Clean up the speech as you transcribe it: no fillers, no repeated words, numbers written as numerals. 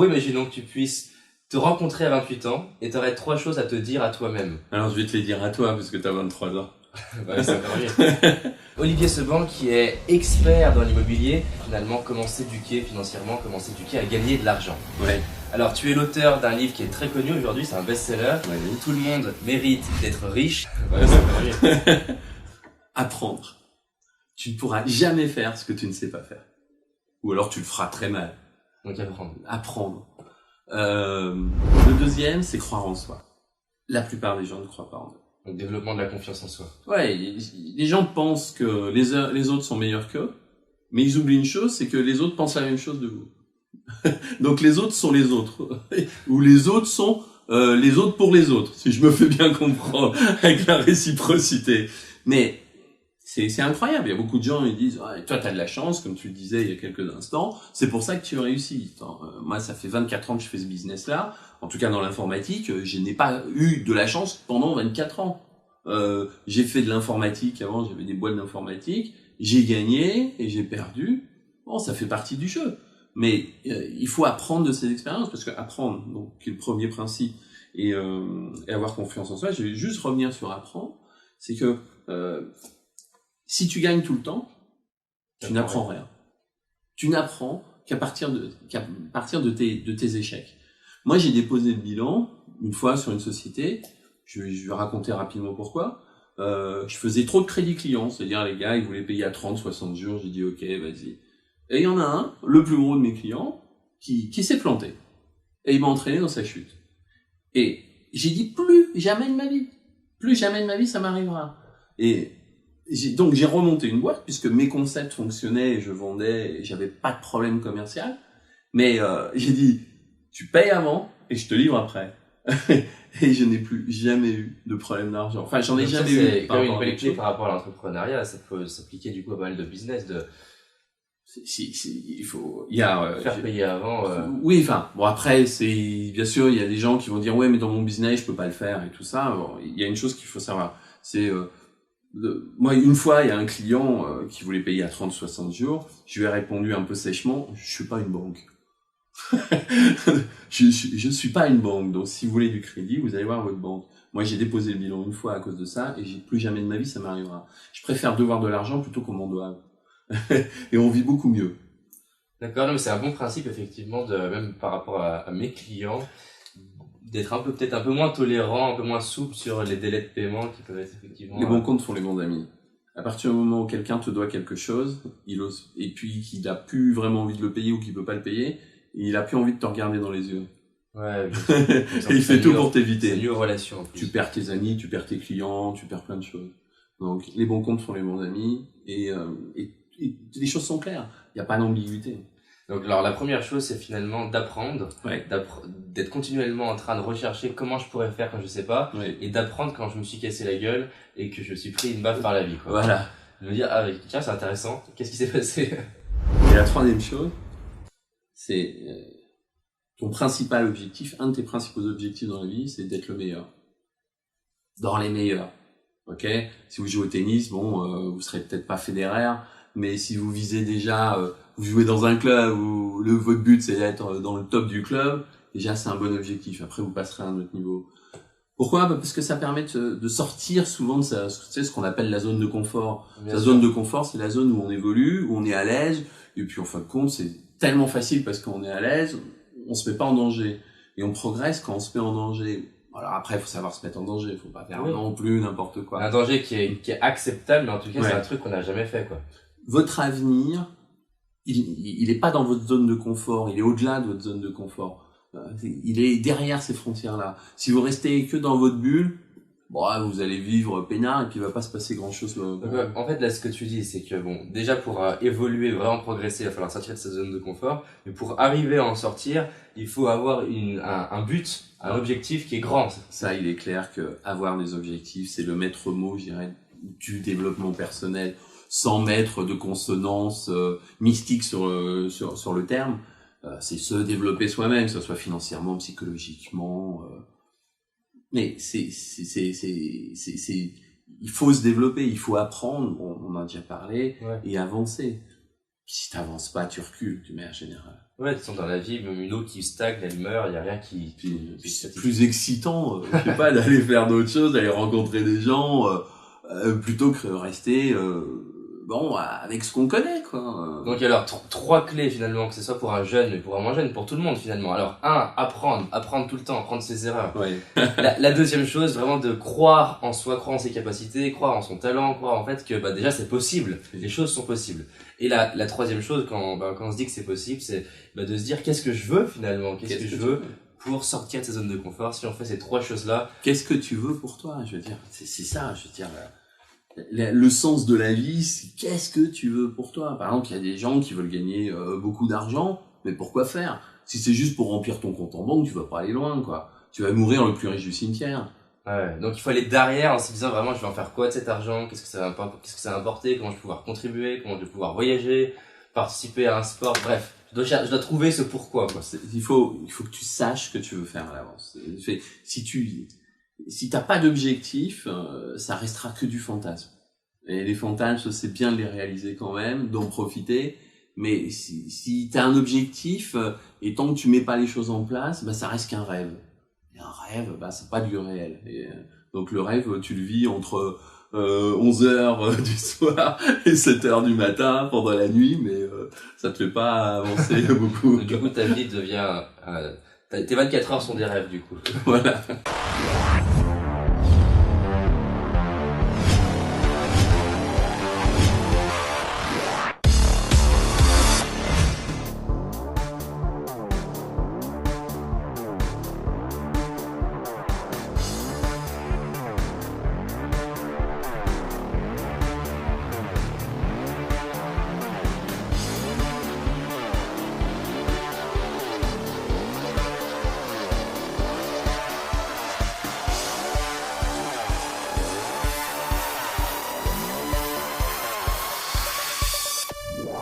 gros, imaginons que tu puisses te rencontrer à 28 ans et tu aurais 3 choses à te dire à toi-même. Alors, je vais te les dire à toi, parce que t'as 23 ans. Ouais, c'est encore mieux. Olivier Seban, qui est expert dans l'immobilier, finalement, comment s'éduquer financièrement, comment s'éduquer à gagner de l'argent. Ouais. Alors, tu es l'auteur d'un livre qui est très connu aujourd'hui, c'est un best-seller. Ouais. Tout le monde mérite d'être riche. Ouais, c'est encore mieux. Apprendre. Tu ne pourras jamais faire ce que tu ne sais pas faire. Ou alors tu le feras très mal. Donc, apprendre. Apprendre. Le deuxième, c'est croire en soi. La plupart des gens ne croient pas en eux. Donc, développement de la confiance en soi. Ouais, les gens pensent que les autres sont meilleurs qu'eux, mais ils oublient une chose, c'est que les autres pensent la même chose de vous. Donc les autres sont les autres. Ou les autres sont les autres pour les autres, si je me fais bien comprendre, avec la réciprocité. Mais c'est incroyable, il y a beaucoup de gens qui disent ah, « Toi, t'as de la chance, comme tu le disais il y a quelques instants, c'est pour ça que tu réussis. » Moi, ça fait 24 ans que je fais ce business-là, en tout cas dans l'informatique, je n'ai pas eu de la chance pendant 24 ans. J'ai fait de l'informatique avant, j'avais des boîtes d'informatique, j'ai gagné et j'ai perdu. Bon, ça fait partie du jeu. Mais il faut apprendre de ces expériences, parce que apprendre, donc, qui est le premier principe, et avoir confiance en soi, je vais juste revenir sur apprendre, c'est que si tu gagnes tout le temps, tu n'apprends rien. Tu n'apprends qu'à partir de tes échecs. Moi, j'ai déposé le bilan une fois sur une société. Je vais raconter rapidement pourquoi. Je faisais trop de crédit client, c'est-à-dire les gars, ils voulaient payer à 30, 60 jours. J'ai dit ok, vas-y. Et il y en a un, le plus gros de mes clients, qui s'est planté. Et il m'a entraîné dans sa chute. Et j'ai dit plus jamais de ma vie, ça m'arrivera. Et donc j'ai remonté une boîte puisque mes concepts fonctionnaient, je vendais, et j'avais pas de problème commercial. Mais j'ai dit tu payes avant et je te livre après. Et je n'ai plus jamais eu de problème d'argent. Enfin, j'en ai Donc jamais ça, eu. c'est quand même une belle clé par rapport à l'entrepreneuriat. Ça peut s'appliquer du coup à pas mal de business, de il y a faire payer avant. Oui, enfin, bon après, c'est bien sûr, il y a des gens qui vont dire ouais, mais dans mon business, je peux pas le faire et tout ça. Bon, il y a une chose qu'il faut savoir, c'est moi, une fois, il y a un client qui voulait payer à 30, 60 jours. Je lui ai répondu un peu sèchement, je suis pas une banque. je suis pas une banque. Donc, si vous voulez du crédit, vous allez voir votre banque. Moi, j'ai déposé le bilan une fois à cause de ça et j'ai plus jamais de ma vie, ça m'arrivera. Je préfère devoir de l'argent plutôt qu'on m'en doive. Et on vit beaucoup mieux. D'accord, non, mais c'est un bon principe effectivement, même par rapport à mes clients, d'être peut-être un peu moins tolérant, un peu moins souple sur les délais de paiement qui peuvent être effectivement. Les bons comptes font les bons amis. À partir du moment où quelqu'un te doit quelque chose, et puis qu'il a plus vraiment envie de le payer ou qu'il peut pas le payer, il a plus envie de te regarder dans les yeux. Ouais. Et il fait tout pour t'éviter. C'est une relation. En plus. Tu perds tes amis, tu perds tes clients, tu perds plein de choses. Donc les bons comptes font les bons amis et les choses sont claires. Il n'y a pas d'ambiguïté. Donc alors la première chose c'est finalement d'apprendre, ouais. D'être continuellement en train de rechercher comment je pourrais faire quand je sais pas, ouais. Et d'apprendre quand je me suis cassé la gueule et que je me suis pris une baffe par la vie, quoi. Voilà. De me dire ah tiens c'est intéressant, qu'est-ce qui s'est passé? Et la troisième chose, c'est ton principal objectif, un de tes principaux objectifs dans la vie, c'est d'être le meilleur. Dans les meilleurs. Ok? Si vous jouez au tennis, bon, vous serez peut-être pas Federer, mais si vous visez déjà, vous jouez dans un club où votre but c'est d'être dans le top du club, déjà c'est un bon objectif. Après vous passerez à un autre niveau. Pourquoi? Parce que ça permet de sortir souvent de ce qu'on appelle la zone de confort. La zone de confort, c'est la zone où on évolue, où on est à l'aise, et puis en fin de compte, c'est tellement facile parce qu'on est à l'aise, on se met pas en danger. Et on progresse quand on se met en danger. Alors après, il faut savoir se mettre en danger, il faut pas faire non plus n'importe quoi. Un danger qui est acceptable, mais en tout cas, c'est un truc qu'on n'a jamais fait, quoi. Votre avenir, il est pas dans votre zone de confort, il est au-delà de votre zone de confort. Il est derrière ces frontières-là. Si vous restez que dans votre bulle, bon, vous allez vivre peinard et puis il va pas se passer grand-chose. Donc, en fait, là, ce que tu dis, c'est que bon, déjà pour évoluer, vraiment progresser, il va falloir sortir de sa zone de confort. Mais pour arriver à en sortir, il faut avoir un but, un objectif qui est grand. Ça, il est clair que avoir des objectifs, c'est le maître mot, je dirais, du développement personnel, sans mettre de consonance mystique sur le terme. C'est se développer soi-même, que ce soit financièrement, psychologiquement. Mais il faut se développer, il faut apprendre, on en a déjà parlé, et avancer. Si t'avances pas, tu recules, de manière générale. Ouais, de toute façon, dans la vie, même une eau qui stagne, elle meurt, il y a rien Puis c'est plus excitant, je sais pas, d'aller faire d'autres choses, d'aller rencontrer des gens, plutôt que rester bon avec ce qu'on connaît, quoi. Donc alors, trois clés finalement, que ce soit pour un jeune, mais pour un moins jeune, pour tout le monde finalement. Alors, apprendre tout le temps, apprendre ses erreurs. Ouais. La deuxième chose, vraiment de croire en soi, croire en ses capacités, croire en son talent, croire en fait que bah, déjà c'est possible, les choses sont possibles. Et la troisième chose, quand on se dit que c'est possible, c'est bah, de se dire qu'est-ce que je veux finalement, qu'est-ce que je veux pour sortir de sa zone de confort. Si on fait ces trois choses-là, qu'est-ce que tu veux pour toi, je veux dire, c'est ça, je veux dire. Le sens de la vie, c'est qu'est-ce que tu veux pour toi. Par exemple, il y a des gens qui veulent gagner beaucoup d'argent, mais pourquoi faire? Si c'est juste pour remplir ton compte en banque, tu vas pas aller loin, quoi. Tu vas mourir le plus riche du cimetière. ouais, donc il faut aller derrière en se disant vraiment je vais en faire quoi de cet argent, qu'est-ce que ça va m'apporter, comment je vais pouvoir contribuer, comment je vais pouvoir voyager, participer à un sport, bref. Je dois trouver ce pourquoi, quoi. Il faut que tu saches ce que tu veux faire à l'avance. Si t'as pas d'objectif, ça restera que du fantasme. Et les fantasmes, c'est bien de les réaliser quand même, d'en profiter. Mais si t'as un objectif, et tant que tu mets pas les choses en place, bah ça reste qu'un rêve. Et un rêve, bah c'est pas du réel. Et, donc le rêve, tu le vis entre 11h du soir et 7h du matin pendant la nuit, mais ça te fait pas avancer beaucoup. Donc, du coup, ta vie devient tes 24 heures sont des rêves, du coup. Voilà.